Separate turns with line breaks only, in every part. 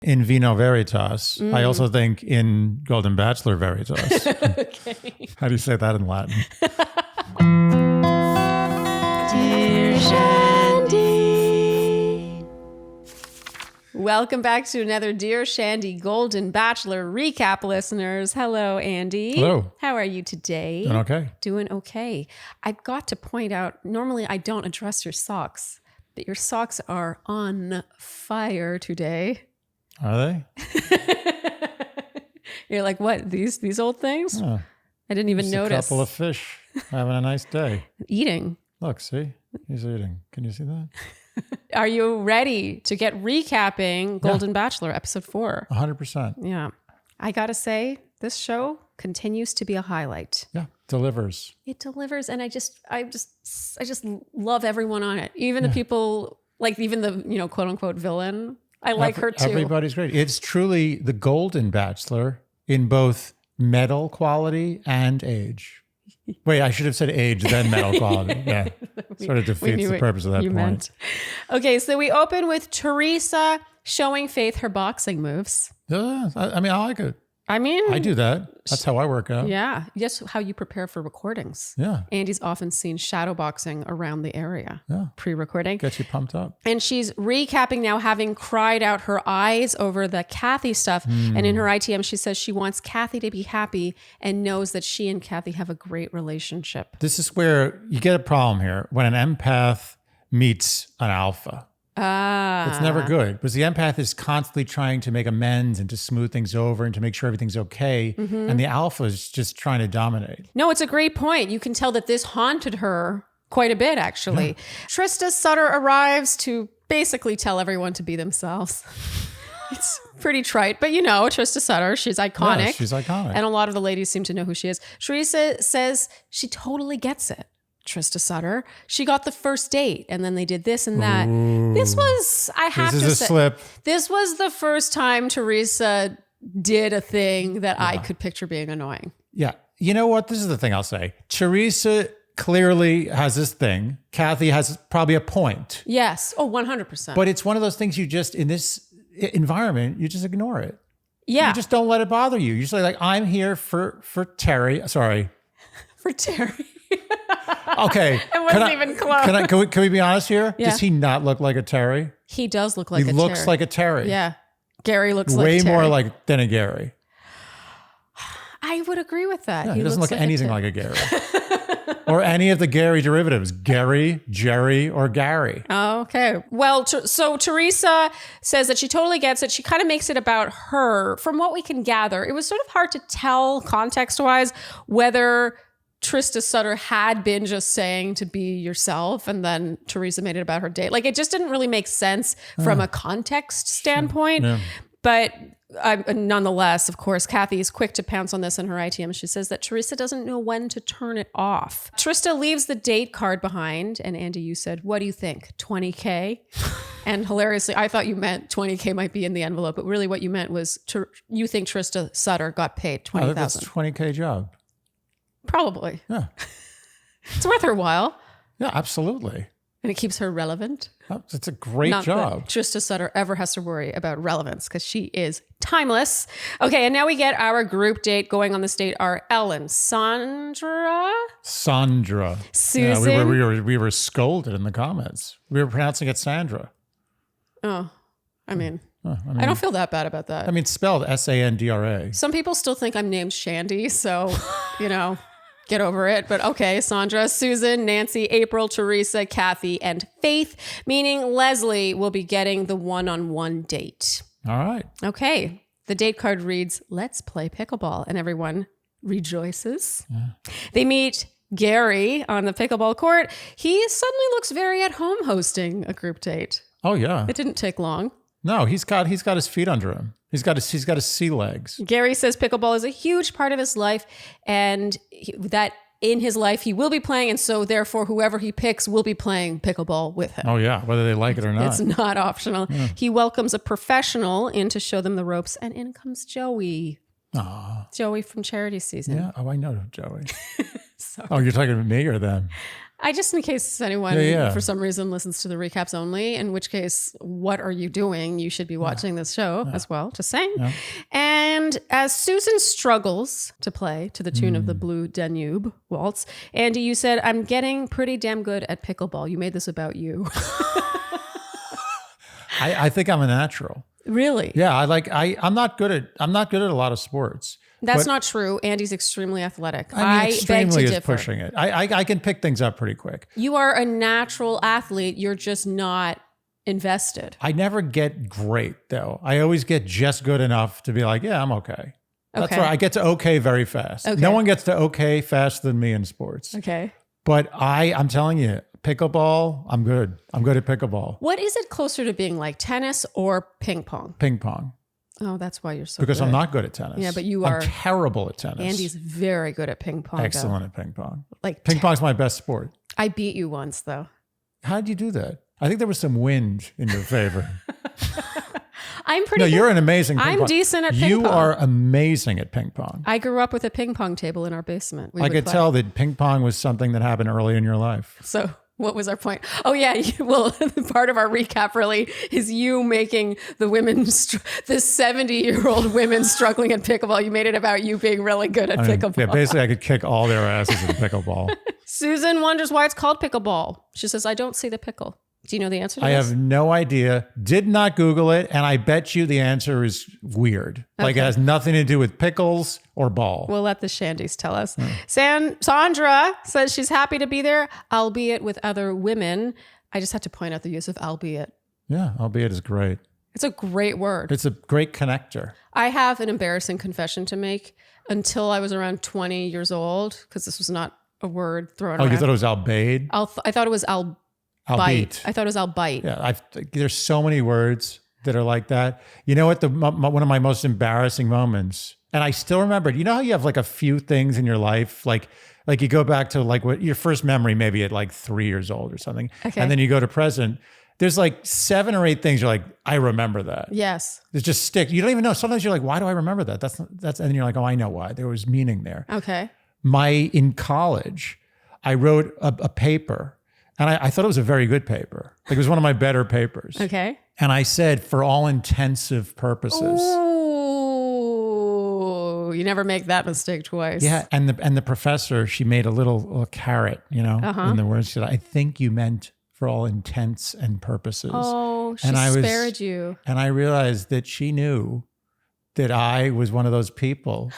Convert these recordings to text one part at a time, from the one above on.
in vino veritas. I also think in Golden Bachelor veritas.
Okay.
How do you say that in Latin?
Dear Shandy. Welcome back to another Dear Shandy Golden Bachelor recap, listeners. Hello, Andy.
Hello.
How are you today?
Doing okay.
Doing okay. I've got to point out, normally I don't address your socks, but your socks are on fire today.
Are they?
You're like, what? These old things?
Yeah.
I didn't even
Just
notice.
a couple of fish having a nice day.
Eating.
Look, see? He's eating. Can you see that?
Are you ready to get recapping Golden Bachelor episode 4?
100%.
Yeah. I got to say, this show continues to be a highlight.
Yeah. Delivers.
It delivers. And I just love everyone on it. Even the people, like even the, quote unquote villain. I like her too.
Everybody's great. It's truly the Golden Bachelor in both medal quality and age. Wait, I should have said age, then medal quality. Yeah. Sort of defeats the purpose of that point.
Meant. Okay, so we open with Teresa showing Faith her boxing moves.
Yeah, I mean, I like it.
I mean,
I do that. That's how I work out.
Yeah. Just how you prepare for recordings.
Yeah.
Andy's often seen shadow boxing around the area.
Yeah.
Pre-recording.
Gets you pumped up.
And she's recapping now, having cried out her eyes over the Kathy stuff. And in her ITM, she says she wants Kathy to be happy and knows that she and Kathy have a great relationship.
This is where you get a problem here. When an empath meets an alpha. It's never good because the empath is constantly trying to make amends and to smooth things over and to make sure everything's okay. And the alpha is just trying to dominate.
No, it's a great point. You can tell that this haunted her quite a bit, actually. Yeah. Trista Sutter arrives to basically tell everyone to be themselves. It's pretty trite, but Trista Sutter, she's iconic.
Yeah, she's iconic.
And a lot of the ladies seem to know who she is. Teresa says she totally gets it. Trista Sutter. She got the first date and then they did this and that.
Ooh.
This was, I have to say,
this is a slip.
This was the first time Teresa did a thing that I could picture being annoying.
Yeah. You know what? This is the thing I'll say. Teresa clearly has this thing. Kathy has probably a point.
Yes. Oh, 100%.
But it's one of those things you just, in this environment, you just ignore it.
Yeah.
You just don't let it bother you. You say like, I'm here for Terry. Sorry.
For Terry.
Okay.
It wasn't even close.
Can we be honest here?
Yeah.
Does he not look like a Terry?
He does look like a Terry.
He looks like a Terry.
Yeah. Gary looks
way
like Terry.
more like than a Gary.
I would agree with that.
Yeah, he doesn't look anything like a Gary. Or any of the Gary derivatives. Gary, Jerry, or Gary.
Okay. Well, so Teresa says that she totally gets it. She kind of makes it about her. From what we can gather, it was sort of hard to tell context-wise whether Trista Sutter had been just saying to be yourself and then Teresa made it about her date. Like it just didn't really make sense from a context standpoint. Yeah. But nonetheless, of course, Kathy is quick to pounce on this in her ITM. She says that Teresa doesn't know when to turn it off. Trista leaves the date card behind. And Andy, you said, what do you think? 20K? And hilariously, I thought you meant 20K might be in the envelope. But really what you meant was you think Trista Sutter got paid $20,000.
That's a $20K job.
Probably.
Yeah.
It's worth her while.
Yeah, absolutely.
And it keeps her relevant.
It's a great
Not
job.
that Trista Sutter ever has to worry about relevance because she is timeless. Okay, and now we get our group date. Going on this date are Ellen, Sandra, Susan.
Yeah, we were scolded in the comments. We were pronouncing it Sandra.
Oh, I mean, I don't feel that bad about that.
I mean, spelled Sandra.
Some people still think I'm named Shandy, so, get over it. But okay, Sandra, Susan, Nancy, April, Teresa, Kathy, and Faith, meaning Leslie will be getting the one-on-one date.
All right.
Okay. The date card reads, let's play pickleball. And everyone rejoices. Yeah. They meet Gary on the pickleball court. He suddenly looks very at home hosting a group date.
Oh, yeah.
It didn't take long.
No, he's got his feet under him. He's got his sea legs.
Gary says pickleball is a huge part of his life and that in his life he will be playing. And so therefore, whoever he picks will be playing pickleball with him.
Oh, yeah. Whether they like it or not.
It's not optional. Yeah. He welcomes a professional in to show them the ropes. And in comes Joey.
Aww.
Joey from Charity Season.
Yeah. Oh, I know Joey. Oh, you're talking about me or them?
I just, in case anyone for some reason listens to the recaps only, in which case, what are you doing? You should be watching this show as well, just saying. Yeah. And as Susan struggles to play to the tune of the Blue Danube Waltz, Andy, you said, I'm getting pretty damn good at pickleball. You made this about you.
I think I'm a natural.
Really?
Yeah, I'm not good at a lot of sports.
That's not true. Andy's extremely athletic.
I mean, extremely
beg to
is
differ.
pushing it. I can pick things up pretty quick.
You are a natural athlete. You're just not invested.
I never get great though. I always get just good enough to be like, yeah, I'm okay. That's right. I get to okay very fast. Okay. No one gets to okay faster than me in sports.
Okay.
But I'm telling you, pickleball, I'm good. I'm good at pickleball.
What is it closer to being, like tennis or ping pong?
Ping pong.
Oh, that's why you're so
Because
good.
I'm not good at tennis.
Yeah, but I'm
terrible at tennis.
Andy's very good at ping pong.
Excellent at ping pong. Like ping pong's my best sport.
I beat you once though.
How did you do that? I think there was some wind in your favor.
I'm pretty good.
You're an amazing ping pong.
I'm decent at ping pong.
You are amazing at ping pong.
I grew up with a ping pong table in our basement.
I could tell that ping pong was something that happened early in your life.
So what was our point? Oh yeah, part of our recap really is you making the women, the 70-year-old women struggling at pickleball. You made it about you being really good at pickleball.
Yeah, basically I could kick all their asses in pickleball.
Susan wonders why it's called pickleball. She says, I don't see the pickle. Do you know the answer to this?
I have no idea. Did not Google it. And I bet you the answer is weird. Okay. Like it has nothing to do with pickles or ball.
We'll let the Shandies tell us. Sandra says she's happy to be there, albeit with other women. I just had to point out the use of albeit.
Yeah, albeit is great.
It's a great word.
It's a great connector.
I have an embarrassing confession to make. Until I was around 20 years old, because this was not a word thrown around.
Oh, you thought it was albade?
I thought it was albite. I thought it was albite.
Yeah, there's so many words that are like that. You know what? One of my most embarrassing moments, and I still remember it. You know how you have like a few things in your life, like you go back to like what your first memory, maybe at like 3 years old or something, and then you go to present. There's like 7 or 8 things you're like, I remember that.
Yes.
It just sticks. You don't even know. Sometimes you're like, why do I remember that? And then you're like, oh, I know why. There was meaning there.
Okay.
In college, I wrote a paper. And I thought it was a very good paper. Like it was one of my better papers.
Okay.
And I said, for all intensive purposes.
Ooh, you never make that mistake twice.
Yeah. And the professor, she made a little carrot, in the words. She said, I think you meant for all intents and purposes.
Oh, she spared you.
And I realized that she knew that I was one of those people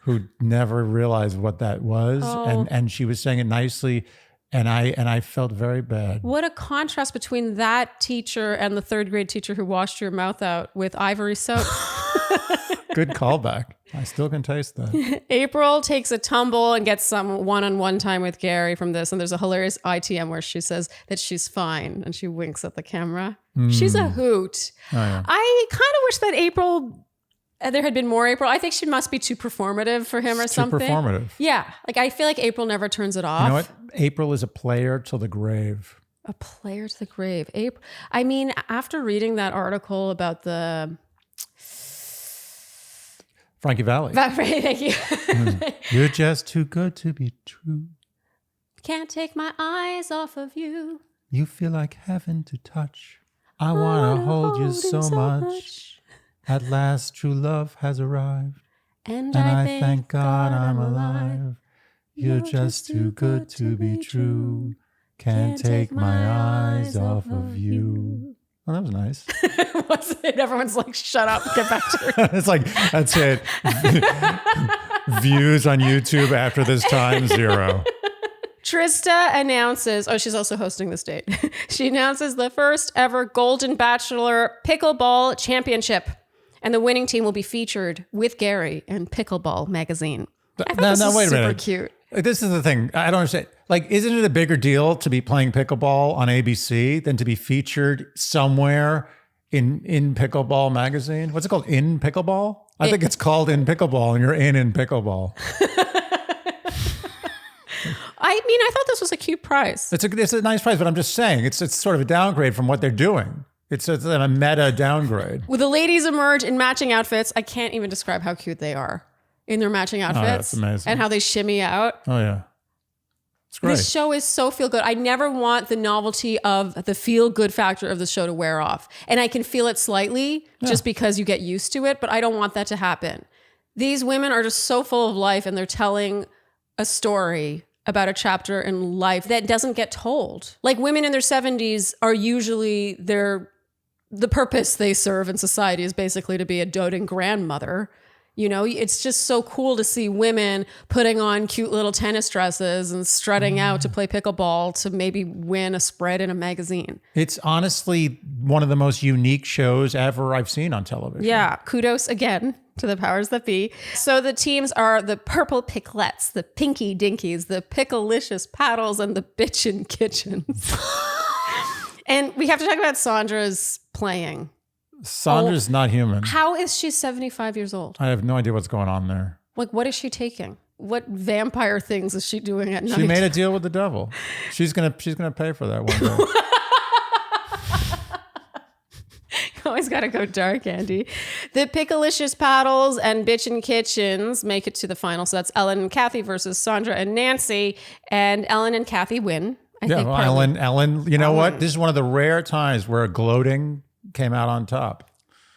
who never realized what that was. Oh. And she was saying it nicely. And I felt very bad.
What a contrast between that teacher and the 3rd grade teacher who washed your mouth out with ivory soap.
Good callback. I still can taste that.
April takes a tumble and gets some one-on-one time with Gary from this. And there's a hilarious ITM where she says that she's fine. And she winks at the camera. She's a hoot. Oh, yeah. I kind of wish that April... there had been more April. I think she must be too performative for him or something.
Too performative.
Yeah. Like I feel like April never turns it off.
You know what? April is a player till the grave.
A player to the grave. April. I mean, after reading that article about the...
Frankie Valli.
Thank you.
You're just too good to be true.
Can't take my eyes off of you.
You feel like heaven to touch. I want to hold you so much. At last, true love has arrived. And I thank God I'm alive. You're just too good to be true. Can't take my eyes off of you. Oh, that was nice.
Was it? Everyone's like, shut up, get back to it.
It's like, that's it. Views on YouTube after this time, 0.
Trista announces, she's also hosting this date. She announces the first ever Golden Bachelor Pickleball Championship. And the winning team will be featured with Gary in Pickleball magazine. I thought this was super cute.
This is the thing. I don't understand. Like, isn't it a bigger deal to be playing pickleball on ABC than to be featured somewhere in Pickleball magazine? What's it called? In Pickleball? I think it's called In Pickleball, and you're in Pickleball.
I mean, I thought this was a cute prize.
It's a nice prize, but I'm just saying it's sort of a downgrade from what they're doing. It's a meta downgrade.
Well, the ladies emerge in matching outfits. I can't even describe how cute they are in their matching outfits.
Oh, that's amazing.
And how they shimmy out.
Oh, yeah. It's great.
This show is so feel good. I never want the novelty of the feel good factor of the show to wear off. And I can feel it slightly just because you get used to it, but I don't want that to happen. These women are just so full of life, and they're telling a story about a chapter in life that doesn't get told. Like, women in their 70s are usually the purpose they serve in society is basically to be a doting grandmother. You know, it's just so cool to see women putting on cute little tennis dresses and strutting out to play pickleball to maybe win a spread in a magazine.
It's honestly one of the most unique shows ever I've seen on television.
Yeah. Kudos again to the powers that be. So the teams are the Purple Picklettes, the Pinky Dinkies, the Picklelicious Paddles, and the Bitchin' Kitchens. And we have to talk about Sandra's playing.
Sandra's not human.
How is she 75 years old?
I have no idea what's going on there.
Like, what is she taking? What vampire things is she doing at night?
She made a deal with the devil. She's gonna pay for that one day.
Always got to go dark, Andy. The Picklelicious Paddles and Bitchin' Kitchens make it to the final. So that's Ellen and Kathy versus Sandra and Nancy. And Ellen and Kathy win. I think
Ellen, you know what? This is one of the rare times where gloating came out on top.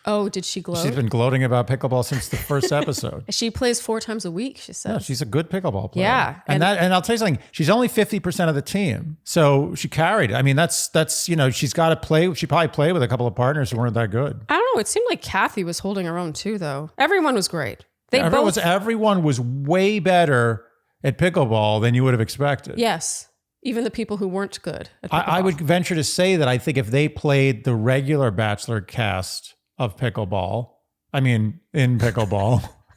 Oh, did she gloat?
She's been gloating about pickleball since the first episode.
She plays 4 times a week, she says.
Yeah, she's a good pickleball player.
Yeah.
And I'll tell you something, she's only 50% of the team. So she carried it. I mean, that's you know, she's got to play. She probably played with a couple of partners who weren't that good.
I don't know. It seemed like Kathy was holding her own too, though. Everyone was great.
Everyone was way better at pickleball than you would have expected.
Yes. Even the people who weren't good at pickleball.
I would venture to say that I think if they played the regular Bachelor cast of pickleball,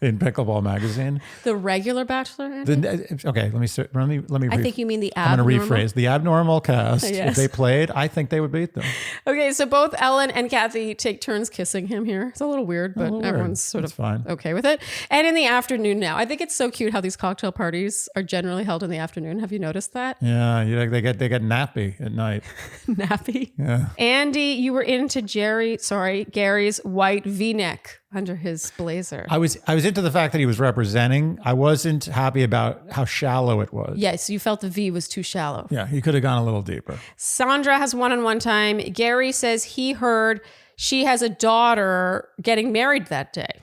in Pickleball magazine.
The regular Bachelor?
Okay, let me.
I think you mean the abnormal.
I'm going to rephrase the abnormal cast.
Yes.
If they played, I think they would beat them.
Okay, so both Ellen and Kathy take turns kissing him here. It's a little weird, but everyone's sort of
fine.
Okay with it. And in the afternoon now, I think it's so cute how these cocktail parties are generally held in the afternoon. Have you noticed that?
Yeah, they get nappy at night.
Nappy.
Yeah.
Andy, you were into Gary's white V-neck under his blazer.
I was into the fact that he was representing. I wasn't happy about how shallow it was.
Yes, you felt the V was too shallow.
Yeah, he could have gone a little deeper.
Sandra has one-on-one time. Gary says he heard she has a daughter getting married that day.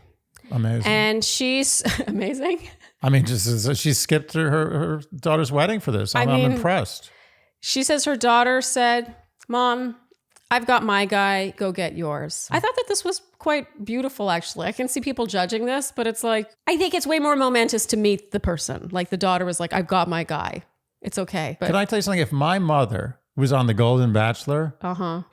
Amazing.
And she's amazing.
I mean, she skipped her daughter's wedding for this. I'm impressed.
She says her daughter said, "Mom, I've got my guy, go get yours." I thought that this was quite beautiful, actually. I can see people judging this, but it's like, I think it's way more momentous to meet the person. Like the daughter was like, "I've got my guy. It's okay." But
can I tell you something? If my mother was on the Golden Bachelor,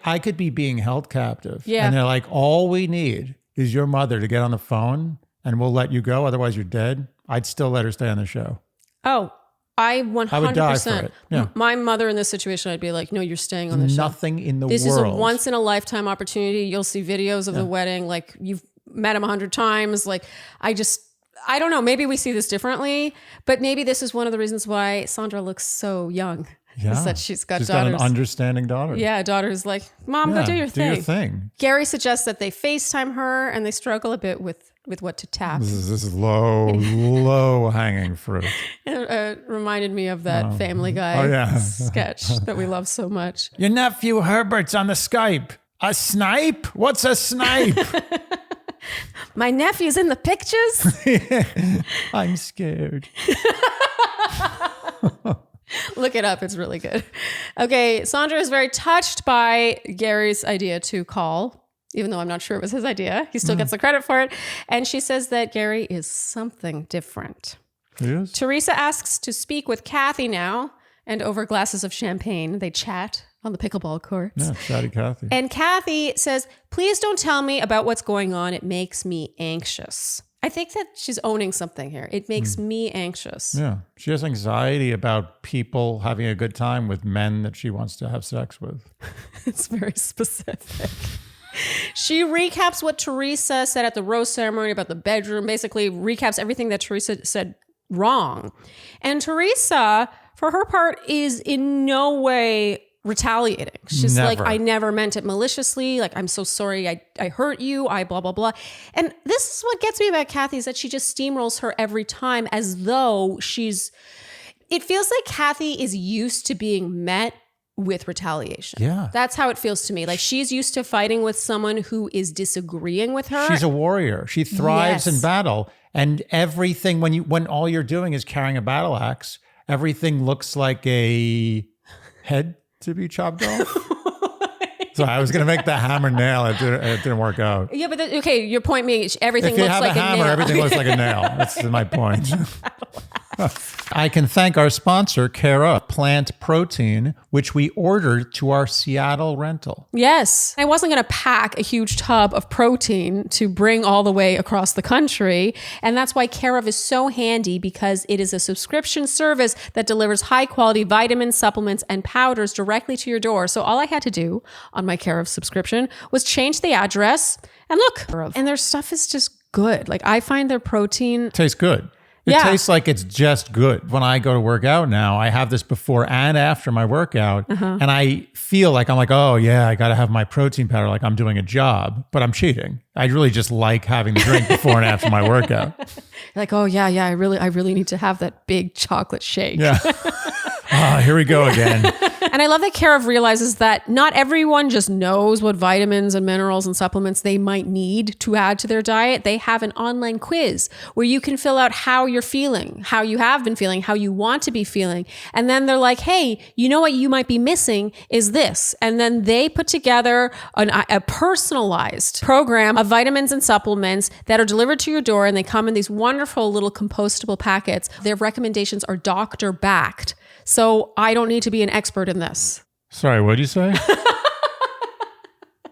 I could be being held captive.
Yeah.
And they're like, all we need is your mother to get on the phone and we'll let you go. Otherwise you're dead. I'd still let her stay on the show.
Oh, I 100%.
I would die for it. Yeah.
My mother in this situation, I'd be like, "No, you're staying on the show.
Nothing in the world.
This is a once in a lifetime opportunity. You'll see videos of the wedding. Like you've met him 100 times. Like I don't know. Maybe we see this differently, but maybe this is one of the reasons why Sandra looks so young.
Yeah.
Is that she's got
an understanding daughter.
Yeah, a daughter who's like, "Mom, go do your thing."
Do your thing.
Gary suggests that they FaceTime her and they struggle a bit with what to tap.
This is low hanging fruit.
It reminded me of that Family Guy sketch that we love so much.
Your nephew Herbert's on the Skype. A snipe? What's a snipe?
My nephew's in the pictures?
I'm scared.
Look it up. It's really good. Okay. Sandra is very touched by Gary's idea to call, even though I'm not sure it was his idea. He still gets the credit for it. And she says that Gary is something different.
He is?
Teresa asks to speak with Kathy now, and over glasses of champagne, they chat on the pickleball courts.
Yeah, chatty Kathy.
And Kathy says, "Please don't tell me about what's going on. It makes me anxious." I think that she's owning something here. It makes me anxious.
Yeah. She has anxiety about people having a good time with men that she wants to have sex with.
It's very specific. She recaps what Teresa said at the rose ceremony about the bedroom, basically recaps everything that Teresa said wrong. And Teresa, for her part, is in no way retaliating. She's
Never.
like, "I never meant it maliciously. Like, I'm so sorry I hurt you. I blah, blah, blah." And this is what gets me about Kathy, is that she just steamrolls her every time as though she's It feels like Kathy is used to being met with retaliation.
Yeah.
That's how it feels to me. Like she's used to fighting with someone who is disagreeing with her.
She's a warrior. She thrives in battle. And everything, when all you're doing is carrying a battle axe, everything looks like a head to be chopped off. So I was going to make the hammer nail. It didn't work out.
Yeah, but okay, your point being everything looks like a nail. If you have a hammer,
everything looks like a nail. That's my point. I can thank our sponsor, Cara Plant Protein, which we ordered to our Seattle rental.
Yes. I wasn't going to pack a huge tub of protein to bring all the way across the country. And that's why Cara is so handy, because it is a subscription service that delivers high quality vitamins, supplements, and powders directly to your door. So all I had to do on my Cara subscription was change the address and look. And their stuff is just good. Like I find their protein
tastes good. It tastes like it's just good. When I go to work out now, I have this before and after my workout. And I feel like I'm like, oh yeah, I got to have my protein powder like I'm doing a job, but I'm cheating. I really just like having the drink before and after my workout.
Like, oh yeah, I really need to have that big chocolate shake.
Yeah. Here we go again.
And I love that Cara realizes that not everyone just knows what vitamins and minerals and supplements they might need to add to their diet. They have an online quiz where you can fill out how you're feeling, how you have been feeling, how you want to be feeling. And then they're like, hey, you know what you might be missing is this. And then they put together a personalized program of vitamins and supplements that are delivered to your door. And they come in these wonderful little compostable packets. Their recommendations are doctor backed. So I don't need to be an expert in this.
Sorry, what did you say?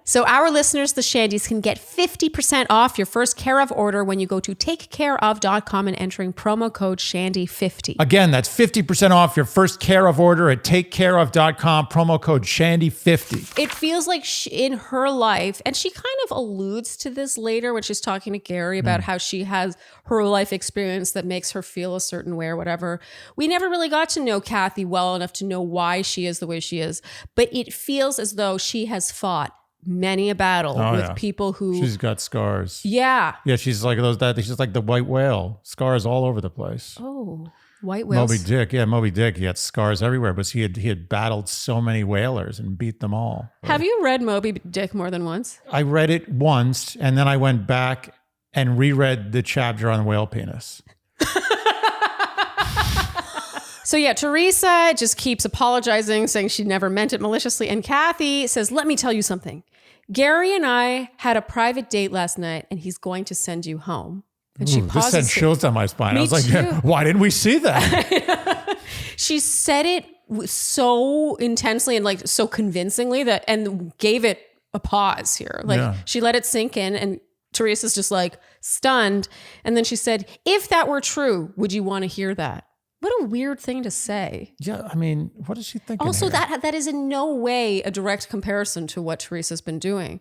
So our listeners, the Shandys, can get 50% off your first Care of order when you go to takecareof.com and entering promo code Shandy50.
Again, that's 50% off your first Care of order at takecareof.com, promo code Shandy50.
It feels like in her life, and she kind of alludes to this later when she's talking to Gary about how she has her life experience that makes her feel a certain way or whatever. We never really got to know Kathy well enough to know why she is the way she is, but it feels as though she has fought many a battle with people who...
She's got scars.
Yeah.
Yeah, she's like she's like the white whale. Scars all over the place.
Oh, white whales.
Moby Dick. Yeah, Moby Dick. He had scars everywhere, but he had battled so many whalers and beat them all.
Have you read Moby Dick more than once?
I read it once, and then I went back and reread the chapter on whale penis.
So yeah, Teresa just keeps apologizing, saying she never meant it maliciously. And Kathy says, let me tell you something. Gary and I had a private date last night and he's going to send you home. And she pauses.
This sent chills down my spine. I was like, yeah, why didn't we see that?
She said it so intensely and like so convincingly and gave it a pause here. Like she let it sink in and Teresa's just like stunned. And then she said, if that were true, would you want to hear that? What a weird thing to say.
Yeah, I mean, what is she thinking?
Also,
here?
that is in no way a direct comparison to what Teresa's been doing.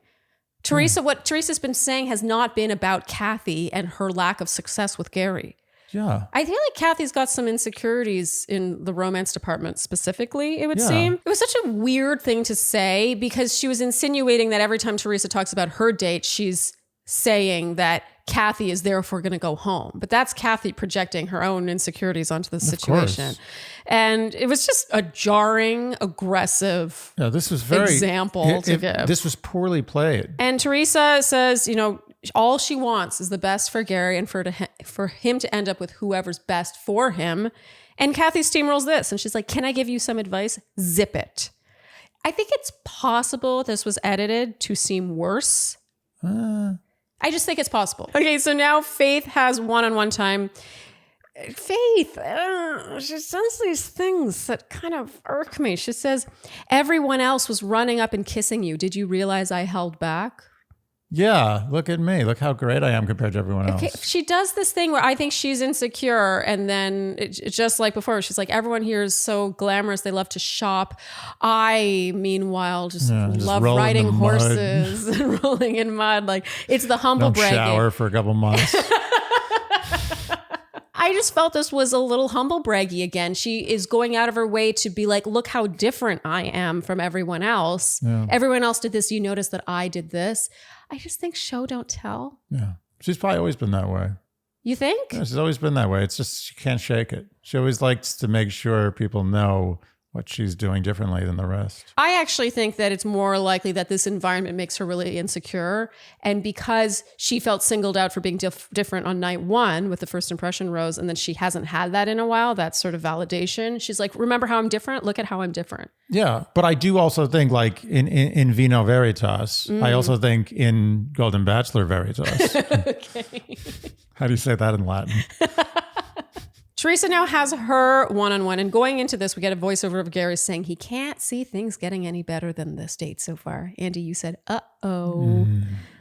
What Teresa's been saying has not been about Kathy and her lack of success with Gary.
Yeah.
I feel like Kathy's got some insecurities in the romance department specifically, it would seem. It was such a weird thing to say because she was insinuating that every time Teresa talks about her date, she's saying that Kathy is therefore going to go home. But that's Kathy projecting her own insecurities onto the situation. And it was just a jarring, aggressive example to give.
This was poorly played.
And Teresa says, all she wants is the best for Gary and for him to end up with whoever's best for him. And Kathy steamrolls this. And she's like, can I give you some advice? Zip it. I think it's possible this was edited to seem worse. I just think it's possible. Okay, so now Faith has one-on-one time. Faith, she says these things that kind of irk me. She says, everyone else was running up and kissing you. Did you realize I held back?
Yeah, look at me. Look how great I am compared to everyone else.
Okay, she does this thing where I think she's insecure. And then it's just like before, she's like, everyone here is so glamorous. They love to shop. I, meanwhile, just love riding horses and rolling in mud. Like it's the humble bragging.
Don't shower for a couple months.
I just felt this was a little humble braggy again. She is going out of her way to be like, look how different I am from everyone else. Yeah. Everyone else did this. You notice that I did this. I just think show don't tell.
Yeah. She's probably always been that way.
You think?
Yeah, she's always been that way. It's just she can't shake it. She always likes to make sure people know what she's doing differently than the rest.
I actually think that it's more likely that this environment makes her really insecure. And because she felt singled out for being different on night one with the first impression rose, and then she hasn't had that in a while, that sort of validation. She's like, remember how I'm different? Look at how I'm different.
Yeah, but I do also think like in Vino Veritas, I also think in Golden Bachelor Veritas.
Okay.
How do you say that in Latin?
Teresa now has her one-on-one, and going into this, we get a voiceover of Gary saying he can't see things getting any better than this date so far. Andy, you said, uh-oh.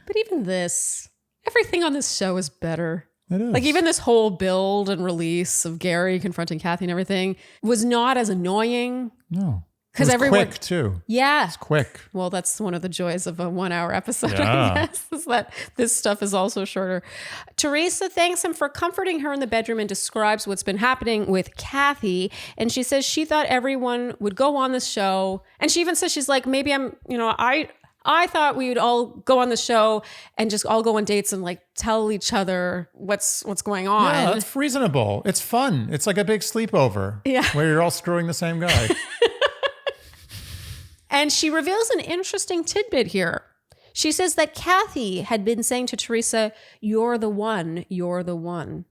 But even this, everything on this show is better.
It is.
Like even this whole build and release of Gary confronting Kathy and everything was not as annoying.
No.
Because
everyone quick too.
Yeah.
It's quick.
Well, that's one of the joys of a 1 hour episode,
Yeah.
I guess, is that this stuff is also shorter. Teresa thanks him for comforting her in the bedroom and describes what's been happening with Kathy. And she says she thought everyone would go on the show. And she even says, she's like, maybe I thought we would all go on the show and just all go on dates and like tell each other what's going on.
Yeah, that's reasonable. It's fun. It's like a big sleepover.
Yeah.
Where you're all screwing the same guy.
And she reveals an interesting tidbit here. She says that Kathy had been saying to Teresa, you're the one, you're the one.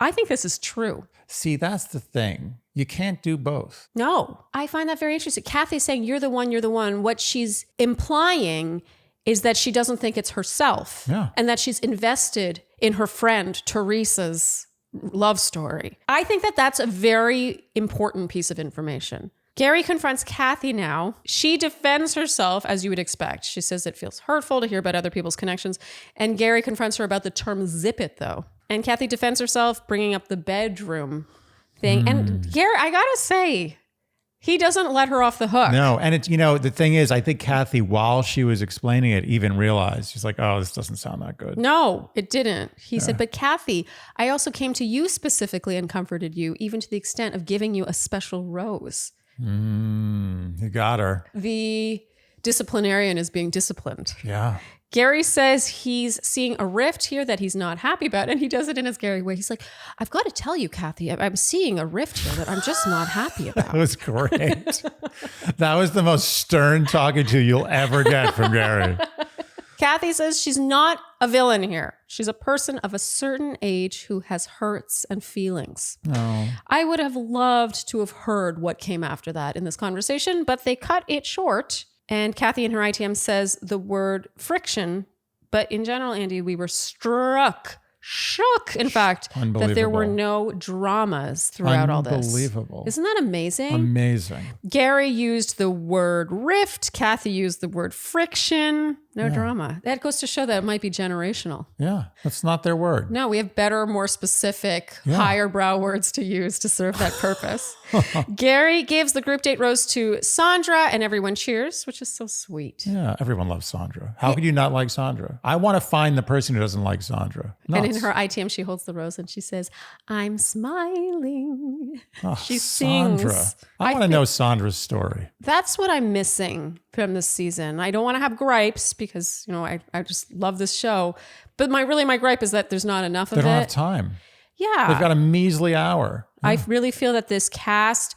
I think this is true.
See, that's the thing. You can't do both.
No, I find that very interesting. Kathy's saying, you're the one, you're the one. What she's implying is that she doesn't think it's herself.
Yeah.
And that she's invested in her friend Teresa's love story. I think that that's a very important piece of information. Gary confronts Kathy now. She defends herself, as you would expect. She says it feels hurtful to hear about other people's connections. And Gary confronts her about the term zip it, though. And Kathy defends herself, bringing up the bedroom thing. And Gary, I gotta say, he doesn't let her off the hook.
No, and it's, the thing is, I think Kathy, while she was explaining it, even realized, she's like, oh, this doesn't sound that good.
No, it didn't. He said, but Kathy, I also came to you specifically and comforted you, even to the extent of giving you a special rose.
You got her.
The disciplinarian is being disciplined.
Yeah.
Gary says he's seeing a rift here that he's not happy about, and he does it in his Gary way. He's like, I've got to tell you, Kathy, I'm seeing a rift here that I'm just not happy about.
That was great. That was the most stern talking to you'll ever get from Gary.
Kathy says she's not a villain here. She's a person of a certain age who has hurts and feelings.
No.
I would have loved to have heard what came after that in this conversation, but they cut it short. And Kathy in her ITM says the word friction. But in general, Andy, we were shook, in fact, that there were no dramas throughout all this.
Unbelievable.
Isn't that amazing?
Amazing.
Gary used the word rift. Kathy used the word friction. No drama. That goes to show that it might be generational.
Yeah, that's not their word.
No, we have better, more specific, higher brow words to use to serve that purpose. Gary gives the group date rose to Sandra and everyone cheers, which is so sweet.
Yeah, everyone loves Sandra. How could you not like Sandra? I want to find the person who doesn't like Sandra.
Nuts. And in her ITM, she holds the rose and she says, I'm smiling.
Oh,
she
Sandra.
sings.
I want to know Sandra's story.
That's what I'm missing from this season. I don't want to have gripes because, I just love this show. But my gripe is that there's not enough of it.
They don't have time.
Yeah.
They've got a measly hour. Yeah.
I really feel that this cast,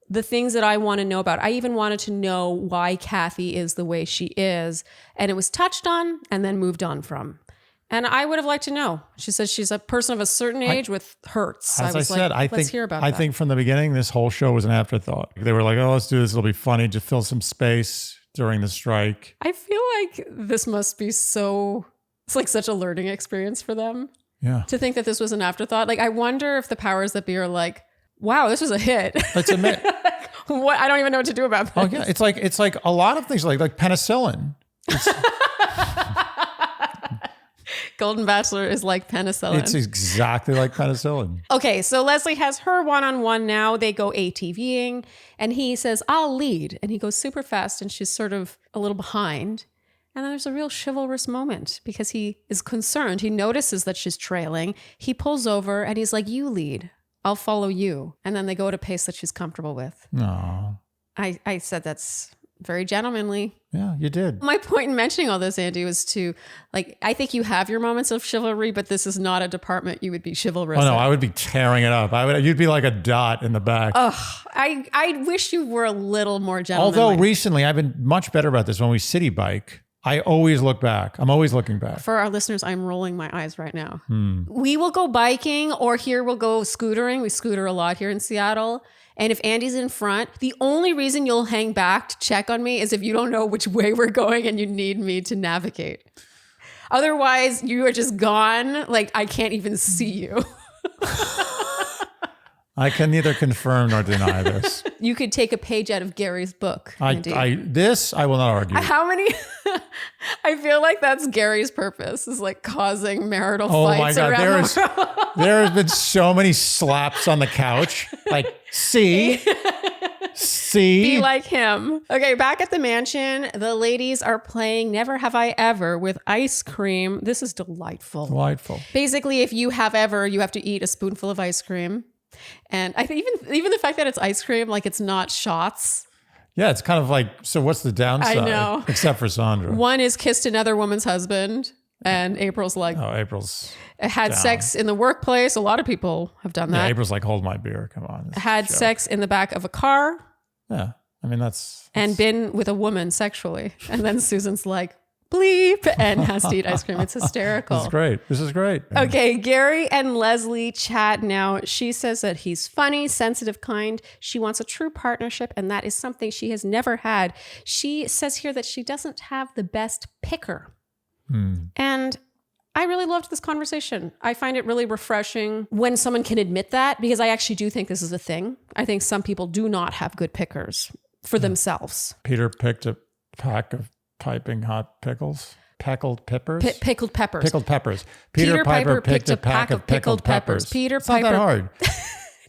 the things that I want to know about, I even wanted to know why Kathy is the way she is. And it was touched on and then moved on from. And I would have liked to know. She says she's a person of a certain age with hurts.
As I said, let's hear about that. I think from the beginning, this whole show was an afterthought. They were like, oh, let's do this. It'll be funny to fill some space during the strike.
I feel like this must be it's like such a learning experience for them.
Yeah.
To think that this was an afterthought. Like, I wonder if the powers that be are like, wow, this was a hit.
Let's admit.
What? I don't even know what to do about this.
Oh, yeah. It's like a lot of things like penicillin.
Golden Bachelor is like penicillin.
It's exactly like penicillin.
Okay, so Leslie has her one-on-one now. They go ATVing, and he says, I'll lead. And he goes super fast, and she's sort of a little behind. And then there's a real chivalrous moment because he is concerned. He notices that she's trailing. He pulls over, and he's like, you lead. I'll follow you. And then they go at a pace that she's comfortable with.
No.
I said that's very gentlemanly.
Yeah, you did.
My point in mentioning all this, Andy, was to I think you have your moments of chivalry, but this is not a department you would be chivalrous.
Oh no,
in.
I would be tearing it up. You'd be like a dot in the back.
I wish you were a little more gentlemanly.
Although recently I've been much better about this. When we city bike, I always look back. I'm always looking back.
For our listeners, I'm rolling my eyes right now. We will go biking, or here we'll go scootering. We scooter a lot here in Seattle. And if Andy's in front, the only reason you'll hang back to check on me is if you don't know which way we're going and you need me to navigate. Otherwise, you are just gone. Like, I can't even see you.
I can neither confirm nor deny this.
You could take a page out of Gary's book. Andy.
I will not argue.
How many? I feel like that's Gary's purpose, is like causing marital fights around the world.
There has been so many slaps on the couch. Like, see?
Be like him. Okay, back at the mansion, the ladies are playing Never Have I Ever with ice cream. This is delightful.
Delightful.
Basically, if you have ever, you have to eat a spoonful of ice cream. And I think even the fact that it's ice cream, like it's not shots.
Yeah, it's kind of like, so what's the downside?
I know.
Except for Sandra.
One is kissed another woman's husband, and April's like,
April's
had
down.
Sex in the workplace. A lot of people have done that.
Yeah, April's like, hold my beer. Come on.
Had sex in the back of a car.
Yeah, I mean, that's...
And been with a woman sexually. And then Susan's like, bleep, and has to eat ice cream. It's hysterical.
This is great. This is great.
Okay, Gary and Leslie chat now. She says that he's funny, sensitive, kind. She wants a true partnership, and that is something she has never had. She says here that she doesn't have the best picker. And I really loved this conversation. I find it really refreshing when someone can admit that, because I actually do think this is a thing. I think some people do not have good pickers for themselves.
Peter picked a pack of piping hot pickles. Pickled peppers?
Pickled peppers.
Pickled peppers. Peter Piper picked a pack of pickled peppers.
Peter
It's
Piper.
not that hard.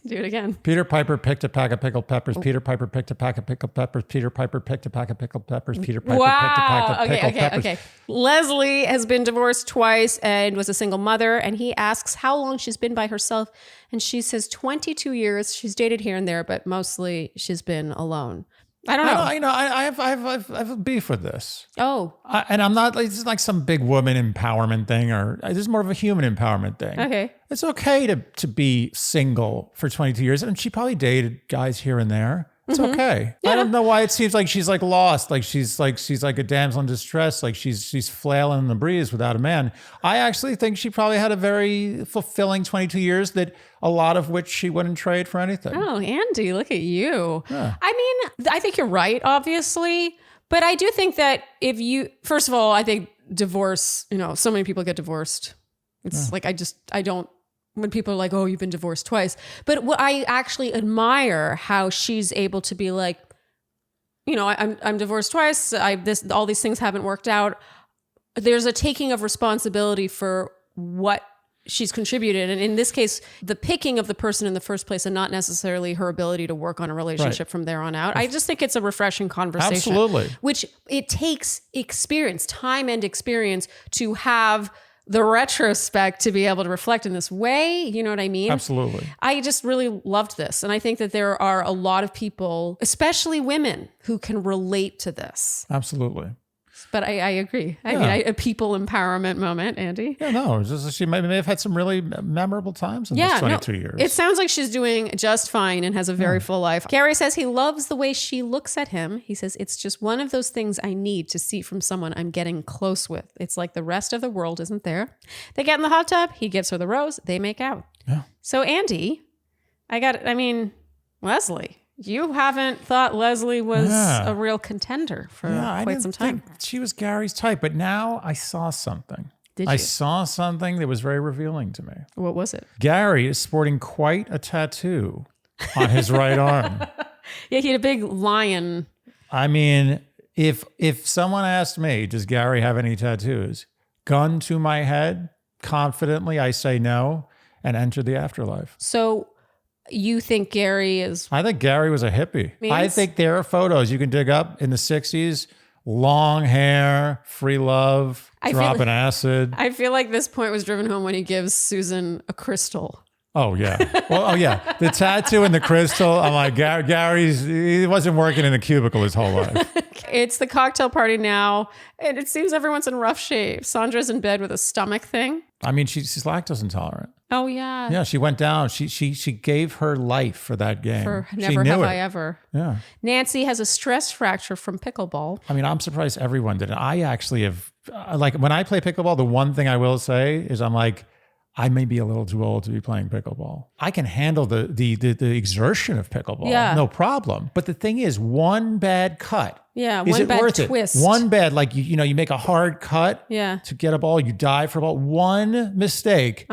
Do it again.
Peter Piper picked a pack of pickled peppers. Peter Piper picked a pack of pickled peppers. Peter Piper picked a pack of pickled peppers. Peter Piper picked a pack of pickled peppers.
Okay. Leslie has been divorced twice and was a single mother. And he asks how long she's been by herself. And she says 22 years. She's dated here and there, but mostly she's been alone. I don't know.
I have a beef with this.
Oh.
And I'm not, it's like some big woman empowerment thing, or this is more of a human empowerment thing.
Okay.
It's okay to be single for 22 years. And she probably dated guys here and there. It's okay.
Yeah.
I don't know why it seems like she's like lost. Like she's like a damsel in distress. Like she's flailing in the breeze without a man. I actually think she probably had a very fulfilling 22 years, that a lot of which she wouldn't trade for anything.
Oh, Andy, look at you.
Yeah.
I mean, I think you're right, obviously. But I do think that first of all, I think divorce, so many people get divorced. It's like, I don't, when people are like, oh, you've been divorced twice. But what I actually admire how she's able to be like, I'm divorced twice. All these things haven't worked out. There's a taking of responsibility for what she's contributed. And in this case, the picking of the person in the first place and not necessarily her ability to work on a relationship from there on out. I just think it's a refreshing conversation.
Absolutely.
Which it takes experience, time and experience to have the retrospect to be able to reflect in this way. You know what I mean?
Absolutely.
I just really loved this. And I think that there are a lot of people, especially women, who can relate to this.
Absolutely.
But I agree. I mean, a people empowerment moment, Andy.
Yeah, no, it's just, she may have had some really memorable times in this 22 years.
It sounds like she's doing just fine and has a very full life. Gary says he loves the way she looks at him. He says, it's just one of those things I need to see from someone I'm getting close with. It's like the rest of the world isn't there. They get in the hot tub. He gives her the rose. They make out.
Yeah.
So Andy, Leslie. You haven't thought Leslie was a real contender for quite some time.
Think she was Gary's type, but now I saw something.
Did you?
I saw something that was very revealing to me.
What was it?
Gary is sporting quite a tattoo on his right arm.
Yeah, he had a big lion.
I mean, if someone asked me, does Gary have any tattoos? Gun to my head, confidently, I say no, and enter the afterlife.
So you think Gary is...
I think Gary was a hippie. I think there are photos you can dig up in the 60s. Long hair, free love, dropping acid.
I feel like this point was driven home when he gives Susan a crystal.
Oh, yeah. Well, oh, yeah. The tattoo and the crystal. I'm like, he wasn't working in a cubicle his whole life.
It's the cocktail party now, and it seems everyone's in rough shape. Sandra's in bed with a stomach thing.
I mean, she's lactose intolerant.
Oh, yeah.
Yeah, she went down. She gave her life for that game.
For
she
never
knew
have
it.
I ever.
Yeah.
Nancy has a stress fracture from pickleball.
I mean, I'm surprised everyone did it. I actually have, like, when I play pickleball, the one thing I will say is I'm like, I may be a little too old to be playing pickleball. I can handle the exertion of pickleball.
Yeah.
No problem. But the thing is, one bad cut.
Yeah,
is
one
it
bad
worth
twist.
It? One bad, like, you make a hard cut to get a ball, you dive for a ball. One mistake.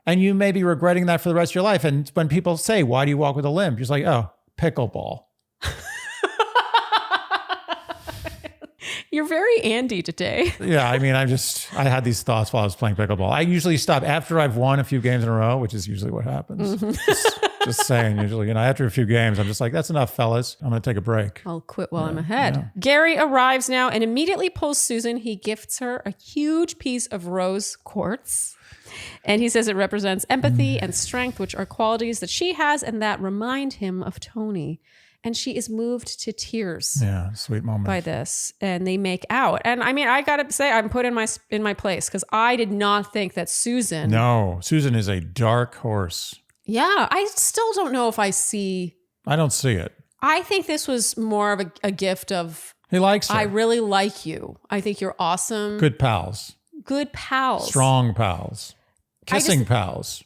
And you may be regretting that for the rest of your life. And when people say, why do you walk with a limp? You're just like, oh, pickleball.
You're very Andy today.
Yeah, I mean, I had these thoughts while I was playing pickleball. I usually stop after I've won a few games in a row, which is usually what happens. Just saying, usually, after a few games, I'm just like, that's enough, fellas. I'm going to take a break.
I'll quit while I'm ahead. Gary arrives now and immediately pulls Susan. He gifts her a huge piece of rose quartz. And he says it represents empathy and strength, which are qualities that she has and that remind him of Tony. And she is moved to tears.
Yeah, sweet moment.
By this. And they make out. And I mean, I got to say, I'm put in my place because I did not think that Susan.
No, Susan is a dark horse.
Yeah, I still don't know if I see.
I don't see it.
I think this was more of a gift of.
He likes her.
I really like you. I think you're awesome.
Good pals.
Good pals.
Strong pals. Kissing pals.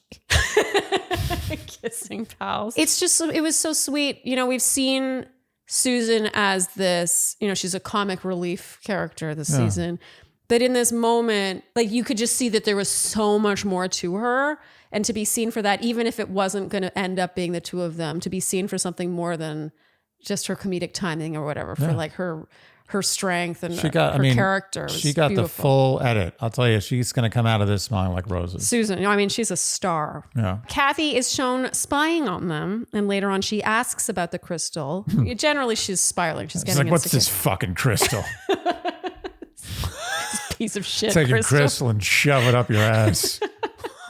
Kissing pals. It's just, it was so sweet. We've seen Susan as this, she's a comic relief character this season. But in this moment, like, you could just see that there was so much more to her. And to be seen for that, even if it wasn't going to end up being the two of them, to be seen for something more than just her comedic timing or whatever, for like her strength and her character.
She got beautiful. The full edit. I'll tell you, she's going to come out of this smiling like roses.
Susan, I mean, she's a star.
Yeah.
Kathy is shown spying on them, and later on she asks about the crystal. Generally, she's spiraling. She's getting
like, what's this fucking crystal?
Piece of shit.
Take a crystal and shove it up your ass.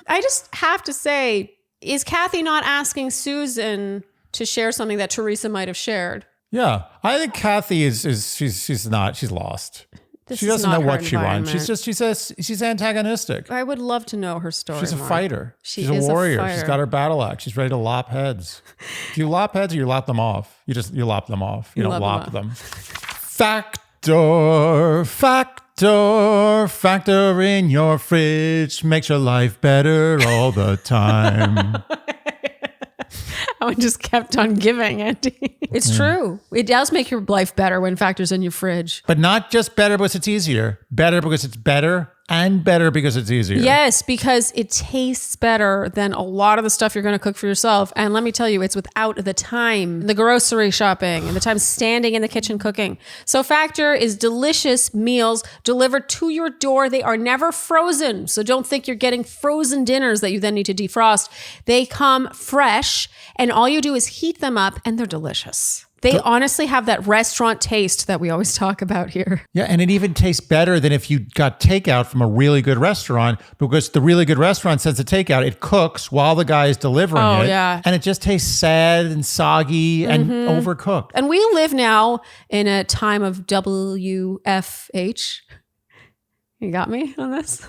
I just have to say, is Kathy not asking Susan to share something that Teresa might have shared?
Yeah, I think Kathy she's lost. She doesn't know what she wants. She's antagonistic.
I would love to know her story.
She's a fighter. She's a
is
warrior.
A fighter.
She's got her battle axe. She's ready to lop heads. Do you lop heads or you lop them off? You lop them off. You don't lop them. Factor in your fridge makes your life better all the time.
I just kept on giving, Andy. It's true. It does make your life better when Factor's in your fridge.
But not just better because it's easier. Better because it's better, and better because it's easier.
Yes, because it tastes better than a lot of the stuff you're going to cook for yourself. And let me tell you, it's without the time, the grocery shopping, and the time standing in the kitchen cooking. So Factor is delicious meals delivered to your door. They are never frozen. So don't think you're getting frozen dinners that you then need to defrost. They come fresh, and all you do is heat them up, and they're delicious. They honestly have that restaurant taste that we always talk about here.
Yeah, and it even tastes better than if you got takeout from a really good restaurant, because the really good restaurant sends the takeout. It cooks while the guy is delivering it.
Yeah.
And it just tastes sad and soggy and overcooked.
And we live now in a time of WFH. You got me on this?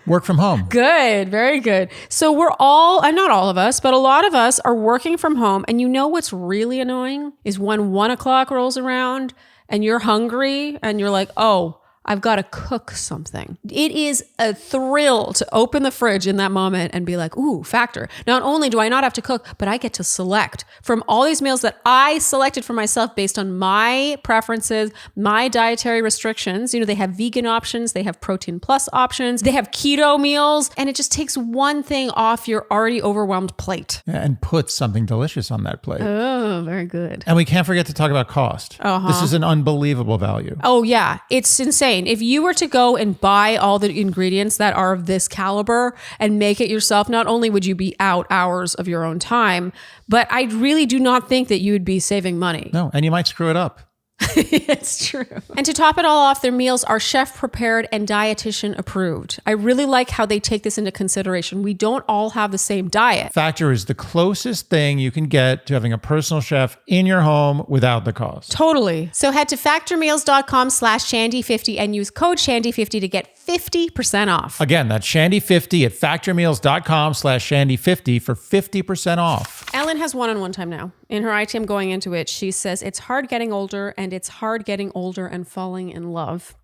Work from home.
Good. Very good. So we're all, and not all of us, but a lot of us are working from home. And you know what's really annoying is when 1 o'clock rolls around and you're hungry and you're like, oh, I've got to cook something. It is a thrill to open the fridge in that moment and be like, ooh, Factor. Not only do I not have to cook, but I get to select from all these meals that I selected for myself based on my preferences, my dietary restrictions. They have vegan options, they have protein plus options, they have keto meals, and it just takes one thing off your already overwhelmed plate.
Yeah, and put something delicious on that plate.
Oh, very good.
And we can't forget to talk about cost. This is an unbelievable value.
Oh, yeah. It's insane. If you were to go and buy all the ingredients that are of this caliber and make it yourself, not only would you be out hours of your own time, but I really do not think that you would be saving money.
No, and you might screw it up.
It's true. And to top it all off, their meals are chef prepared and dietitian approved. I really like how they take this into consideration. We don't all have the same diet.
Factor is the closest thing you can get to having a personal chef in your home without the cost.
Totally. So head to factormeals.com/Shandy50 and use code Shandy50 to get 50% off.
Again, that's Shandy50 at factormeals.com/Shandy50 for 50% off.
Ellen has one-on-one time now. In her ITM going into it, she says it's hard getting older and it's hard getting older and falling in love.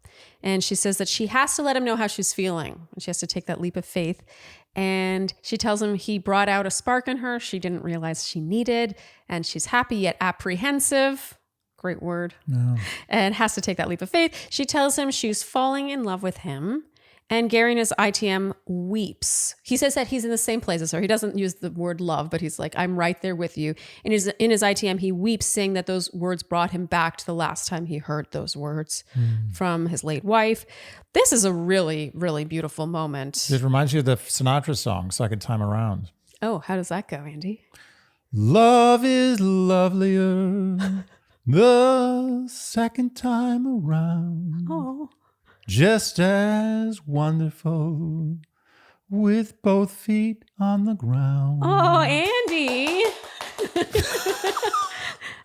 And she says that she has to let him know how she's feeling. And she has to take that leap of faith. And she tells him he brought out a spark in her she didn't realize she needed. And she's happy yet apprehensive. Great word. No. And has to take that leap of faith. She tells him she's falling in love with him. And Gary in his ITM weeps. He says that he's in the same place as her. He doesn't use the word love, but he's like, I'm right there with you. In his ITM, he weeps, saying that those words brought him back to the last time he heard those words from his late wife. This is a really, really beautiful moment.
It reminds you of the Sinatra song, Second Time Around.
Oh, how does that go, Andy?
Love is lovelier the second time around.
Oh.
Just as wonderful with both feet on the ground.
Oh, Andy.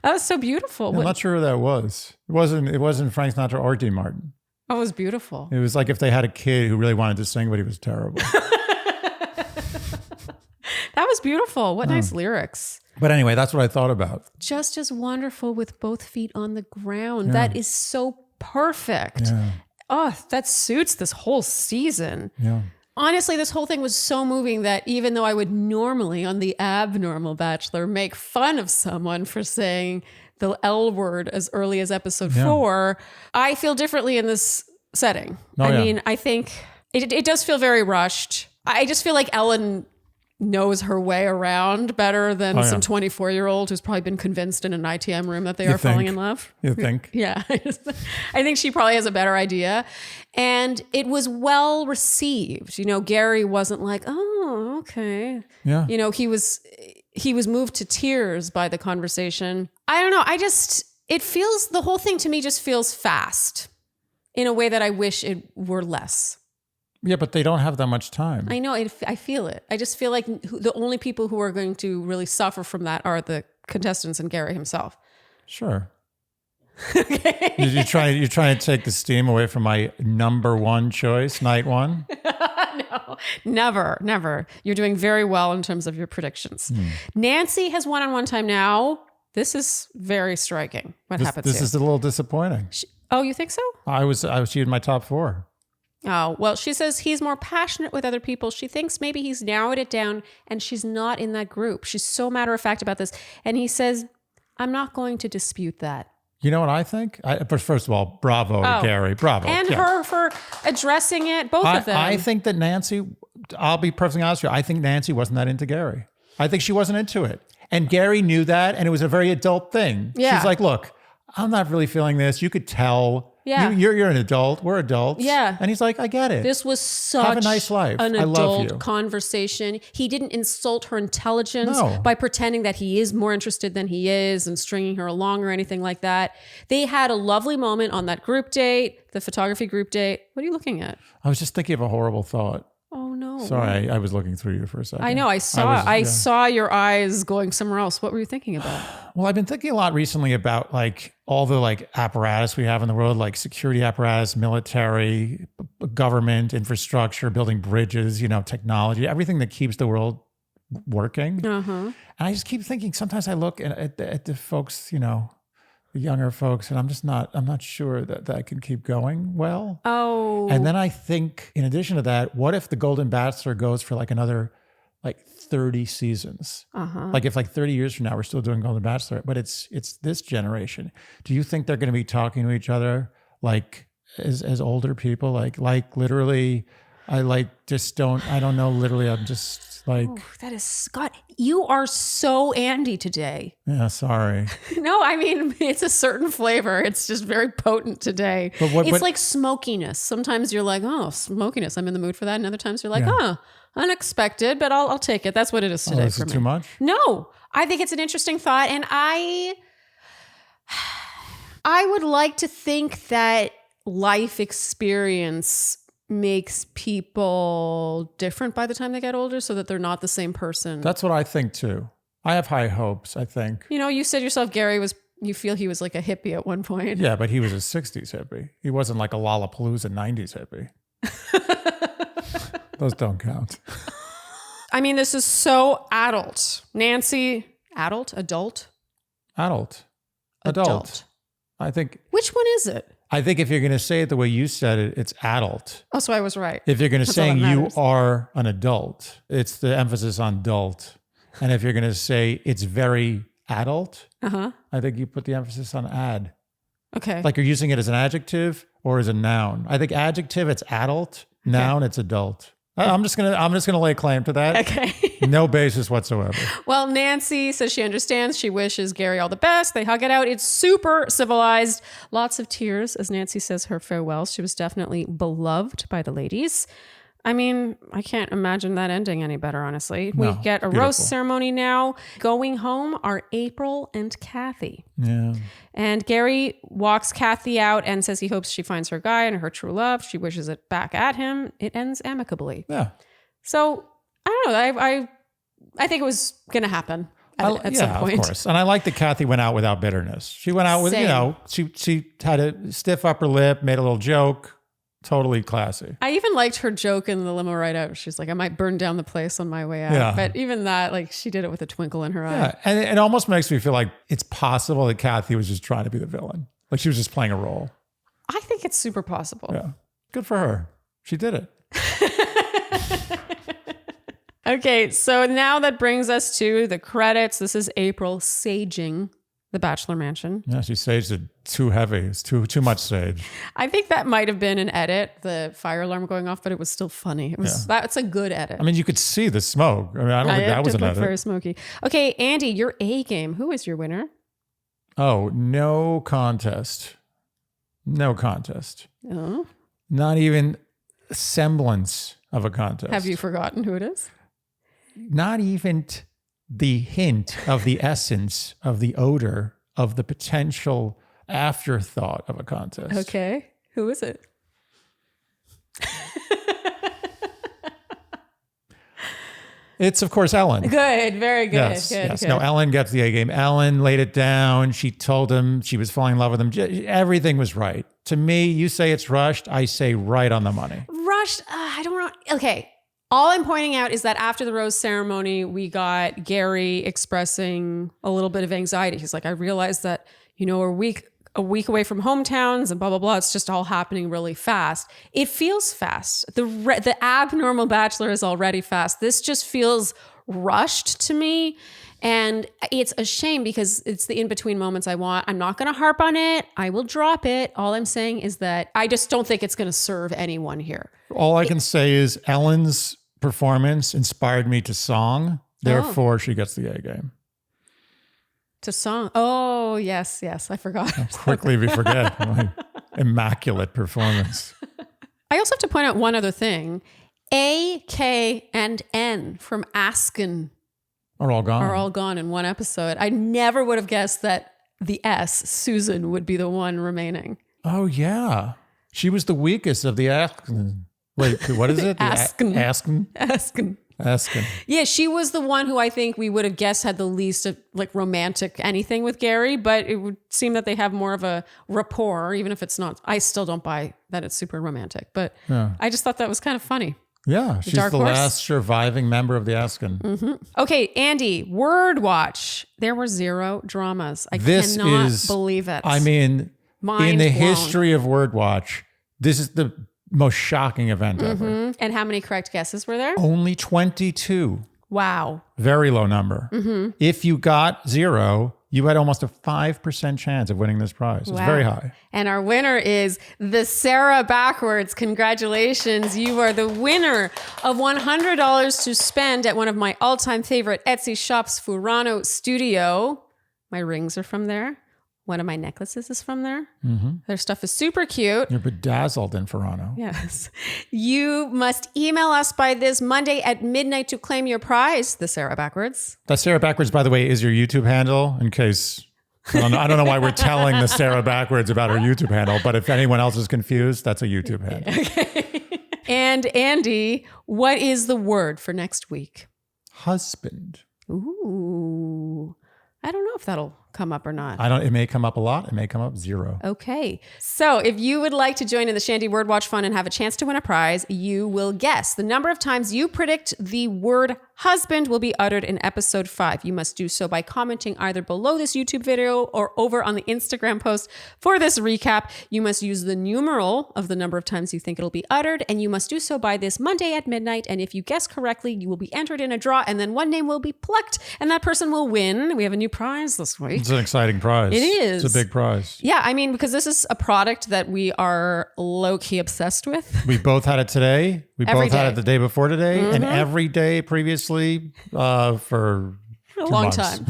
That was so beautiful.
I'm not sure who that was. It wasn't Frank Sinatra or Dean Martin.
Oh, it was beautiful.
It was like if they had a kid who really wanted to sing, but he was terrible.
That was beautiful. What nice lyrics.
But anyway, that's what I thought about.
Just as wonderful with both feet on the ground. Yeah. That is so perfect.
Yeah.
Oh, that suits this whole season.
Yeah.
Honestly, this whole thing was so moving that even though I would normally on the abnormal Bachelor make fun of someone for saying the L word as early as episode 4, I feel differently in this setting. I mean, I think it does feel very rushed. I just feel like Ellen knows her way around better than some 24-year-old who's probably been convinced in an ITM room that they are falling in love.
You think?
Yeah. I think she probably has a better idea. And it was well received. You know, Gary wasn't like, oh, okay.
Yeah.
You know, he was moved to tears by the conversation. I don't know. The whole thing to me just feels fast in a way that I wish it were less.
Yeah, but they don't have that much time.
I know. I feel it. I just feel like the only people who are going to really suffer from that are the contestants and Gary himself.
Sure. Okay. You're trying to take the steam away from my number one choice, night one?
No, never. You're doing very well in terms of your predictions. Nancy has one-on-one time now. This is very striking. What happens
This
here?
is a little disappointing.
Oh, you think so?
She in my top 4.
Oh, well, she says he's more passionate with other people. She thinks maybe he's narrowed it down and she's not in that group. She's so matter of fact about this. And he says, I'm not going to dispute that.
You know what I think? First of all, bravo to Gary. Bravo.
And her for addressing it, both of them.
I think that Nancy, I'll be perfectly honest with you, I think Nancy wasn't that into Gary. I think she wasn't into it. And Gary knew that, and it was a very adult thing.
Yeah.
She's like, look, I'm not really feeling this. You could tell.
Yeah.
You're an adult. We're adults.
Yeah.
And he's like, I get it.
This was such
Have a nice life.
an
I love you.
adult conversation. He didn't insult her intelligence by pretending that he is more interested than he is and stringing her along or anything like that. They had a lovely moment on that group date, the photography group date. What are you looking at?
I was just thinking of a horrible thought.
Oh, no.
Sorry, I was looking through you for a second.
I know. I saw your eyes going somewhere else. What were you thinking about?
Well, I've been thinking a lot recently about like all the like apparatus we have in the world, like security apparatus, military, government, infrastructure, building bridges, technology, everything that keeps the world working.
Uh-huh.
And I just keep thinking, sometimes I look at the folks, the younger folks, and I'm not sure that can keep going well.
Oh.
And then I think, in addition to that, what if the Golden Bachelor goes for like another 30 seasons?
Uh-huh.
Like if 30 years from now we're still doing Golden Bachelor, but it's this generation. Do you think they're going to be talking to each other like as older people? Like literally, I don't know. Literally, I'm just like,
oh, that is Scott. You are so Andy today.
Yeah, sorry.
No, I mean, it's a certain flavor. It's just very potent today. It's like smokiness. Sometimes you're like, oh, smokiness. I'm in the mood for that. And other times you're like, unexpected, but I'll take it. That's what it is today
is
for
it
me.
Too much?
No, I think it's an interesting thought. And I would like to think that life experience makes people different by the time they get older so that they're not the same person.
That's what I think too. I have high hopes, I think.
You know, you said yourself, Gary you feel he was like a hippie at one point.
Yeah, but he was a 60s hippie. He wasn't like a Lollapalooza 90s hippie. Those don't count.
I mean, this is so adult. Nancy, adult?
Adult. I think.
Which one is it?
I think if you're going to say it the way you said it, it's adult.
Oh, so I was right.
If you're going to say you are an adult, it's the emphasis on adult. And if you're going to say it's very adult, I think you put the emphasis on ad.
Okay.
Like you're using it as an adjective or as a noun. I think adjective, it's adult. Noun, it's adult. I'm just gonna lay claim to that.
Okay.
No basis whatsoever.
Well, Nancy says she understands. She wishes Gary all the best. They hug it out. It's super civilized. Lots of tears as Nancy says her farewells. She was definitely beloved by the ladies. I mean, I can't imagine that ending any better, honestly.
No,
we get a
beautiful.
roast ceremony now. Going home are April and Kathy.
Yeah.
And Gary walks Kathy out and says he hopes she finds her guy and her true love. She wishes it back at him. It ends amicably.
Yeah.
So, I don't know. I think it was going to happen at some point.
Of course. And I like that Kathy went out without bitterness. She went out with, she had a stiff upper lip, made a little joke. Totally classy.
I even liked her joke in the limo ride out. She's like, I might burn down the place on my way out.
Yeah.
But even that, like, she did it with a twinkle in her eye.
Yeah. And it almost makes me feel like it's possible that Kathy was just trying to be the villain. Like she was just playing a role.
I think it's super possible.
Yeah. Good for her. She did it.
Okay, so now that brings us to the credits. This is April saging the Bachelor Mansion.
Yeah, she saged it too heavy. It's too much sage.
I think that might have been an edit, the fire alarm going off, but it was still funny. That's a good edit.
I mean, you could see the smoke. I mean, I don't think that was an edit.
Very smoky. Okay, Andy, your A game. Who is your winner?
Oh, no contest. No contest.
Oh.
Not even a semblance of a contest.
Have you forgotten who it is?
Not even the hint of the essence of the odor of the potential afterthought of a contest.
Okay. Who is it?
It's, of course, Ellen.
Good. Very good.
Yes.
Good,
yes.
good.
No, Ellen gets the A game. Ellen laid it down. She told him she was falling in love with him. Everything was right. To me, you say it's rushed. I say right on the money.
Rushed? I don't know. Okay. All I'm pointing out is that after the rose ceremony, we got Gary expressing a little bit of anxiety. He's like, I realized that, we're a week away from hometowns and blah, blah, blah. It's just all happening really fast. It feels fast. The abnormal Bachelor is already fast. This just feels rushed to me. And it's a shame because it's the in-between moments I want. I'm not going to harp on it. I will drop it. All I'm saying is that I just don't think it's going to serve anyone here.
All I can say is Ellen's performance inspired me to song. Therefore, she gets the A game.
To song. Oh, yes. I forgot.
How quickly we forget. Like, immaculate performance.
I also have to point out one other thing. A, K, and N from Askin
are all
gone in one episode. I never would have guessed that the S, Susan, would be the one remaining.
Oh, yeah. She was the weakest of the Askin. Wait, what is it?
Askin. Yeah, she was the one who I think we would have guessed had the least romantic anything with Gary, but it would seem that they have more of a rapport, even if it's not. I still don't buy that it's super romantic, but I just thought that was kind of funny.
Yeah, she's the last surviving member of the Askin.
Mm-hmm. Okay, Andy, Word Watch. There were 0 dramas. I cannot believe it.
I mean,
Mind
in the
blown.
history of Word Watch, this is the most shocking event ever.
And how many correct guesses were there?
Only 22.
Wow.
Very low number.
Mm-hmm.
If you got 0, you had almost a 5% chance of winning this prize. It's very high.
And our winner is the Sarah Backwards. Congratulations. You are the winner of $100 to spend at one of my all-time favorite Etsy shops, Furano Studio. My rings are from there. One of my necklaces is from there. Mm-hmm. Their stuff is super cute.
You're bedazzled in Furano.
Yes. You must email us by this Monday at midnight to claim your prize, the Sarah Backwards.
That Sarah Backwards, by the way, is your YouTube handle in case I don't know why we're telling the Sarah backwards about her YouTube handle, but if anyone else is confused, that's a YouTube handle.
Okay. And Andy, what is the word for next week?
Husband.
Ooh. I don't know if that'll come up or not.
It may come up a lot. It may come up 0.
Okay. So if you would like to join in the Shandy Word Watch Fun and have a chance to win a prize, you will guess the number of times you predict the word husband will be uttered in episode 5. You must do so by commenting either below this YouTube video or over on the Instagram post for this recap. You must use the numeral of the number of times you think it'll be uttered, and you must do so by this Monday at midnight. And if you guess correctly, you will be entered in a draw, and then one name will be plucked, and that person will win. We have a new prize this week.
It's an exciting prize.
It is.
It's a big prize.
Yeah, I mean, because this is a product that we are low-key obsessed with.
We both had it today. We
Every
both had
day.
it the day before today, and every day previously for
A
2
long
months.
time.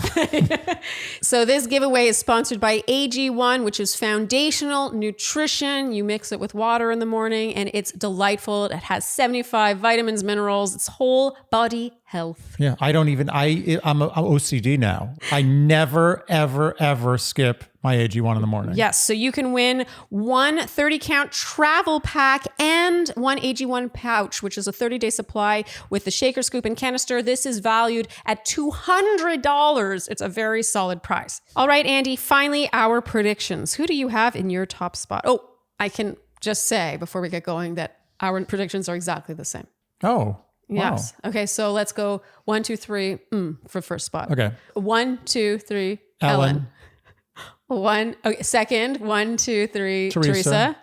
So this giveaway is sponsored by AG1, which is foundational nutrition. You mix it with water in the morning, and it's delightful. It has 75 vitamins, minerals. It's whole body health.
Yeah, I'm OCD now. I never, ever, ever skip my AG1 in the morning.
Yes, so you can win one 30-count travel pack and one AG1 pouch, which is a 30-day supply with the shaker, scoop, and canister. This is valued at $200. It's a very solid price. All right, Andy, finally, our predictions. Who do you have in your top spot? Oh, I can just say before we get going that our predictions are exactly the same.
Oh,
Yes.
wow.
Okay, so let's go 1, 2, 3 for first spot.
Okay.
1, 2, 3,
Ellen.
Second, 1, 2, 3, Teresa.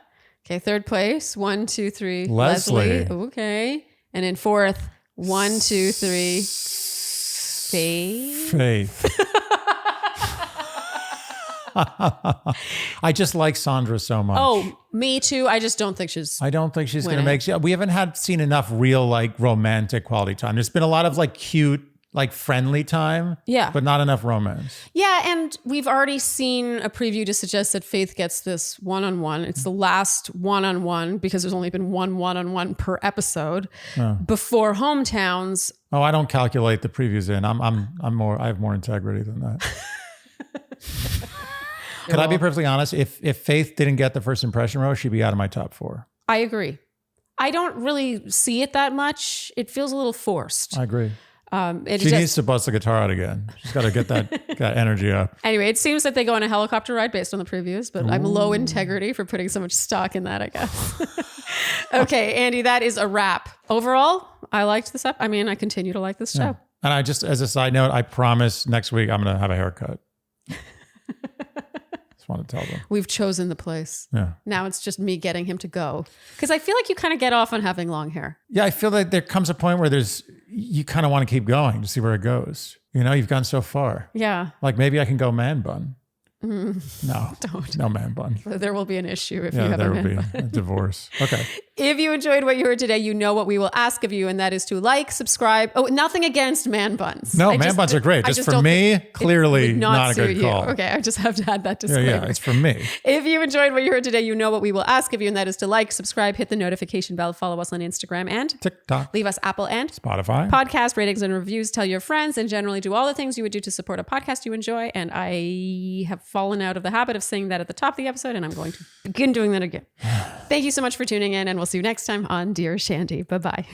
Okay, third place, 1, 2, 3,
Leslie.
Okay. And then fourth, 1, 2, 3, Faith.
I just like Sandra so much.
Oh, me too. I just don't think she's.
I don't think she's going to
winning.
make. We haven't seen enough real like romantic quality time. There's been a lot of like cute, like friendly time.
Yeah.
But not enough romance.
Yeah, and we've already seen a preview to suggest that Faith gets this one-on-one. It's the last one-on-one because there's only been one one-on-one per episode before Hometowns.
Oh, I don't calculate the previews in. I have more integrity than that. Could I be perfectly honest? If Faith didn't get the first impression rose, she'd be out of my top 4.
I agree. I don't really see it that much. It feels a little forced.
I agree.
It
She
just,
needs to bust the guitar out again. She's got to get that energy up.
Anyway, it seems that they go on a helicopter ride based on the previews, but I'm low integrity for putting so much stock in that, I guess. Okay, Andy, that is a wrap. Overall, I liked this I mean, I continue to like this show.
And I just, as a side note, I promise next week I'm going to have a haircut. Just want to tell them.
We've chosen the place.
Yeah.
Now it's just me getting him to go. Because I feel like you kind of get off on having long hair.
Yeah, I feel like there comes a point where you kind of want to keep going to see where it goes. You know, you've gone so far.
Yeah.
Like maybe I can go man bun. No,
Don't.
no man bun.
There will be an issue if you have
there
a
will
man
be a divorce. Okay.
If you enjoyed what you heard today, you know what we will ask of you, and that is to like, subscribe. Oh, nothing against man buns.
No, man buns are great. Just for me, clearly not a good call.
Okay, I just have to add that disclaimer.
Yeah, it's for me.
If you enjoyed what you heard today, you know what we will ask of you, and that is to like, subscribe, hit the notification bell, follow us on Instagram, and
TikTok,
leave us Apple and
Spotify,
podcast ratings and reviews. Tell your friends, and generally do all the things you would do to support a podcast you enjoy. And I have fallen out of the habit of saying that at the top of the episode, and I'm going to begin doing that again. Thank you so much for tuning in, and we'll see you next time on Dear Shandy. Bye-bye.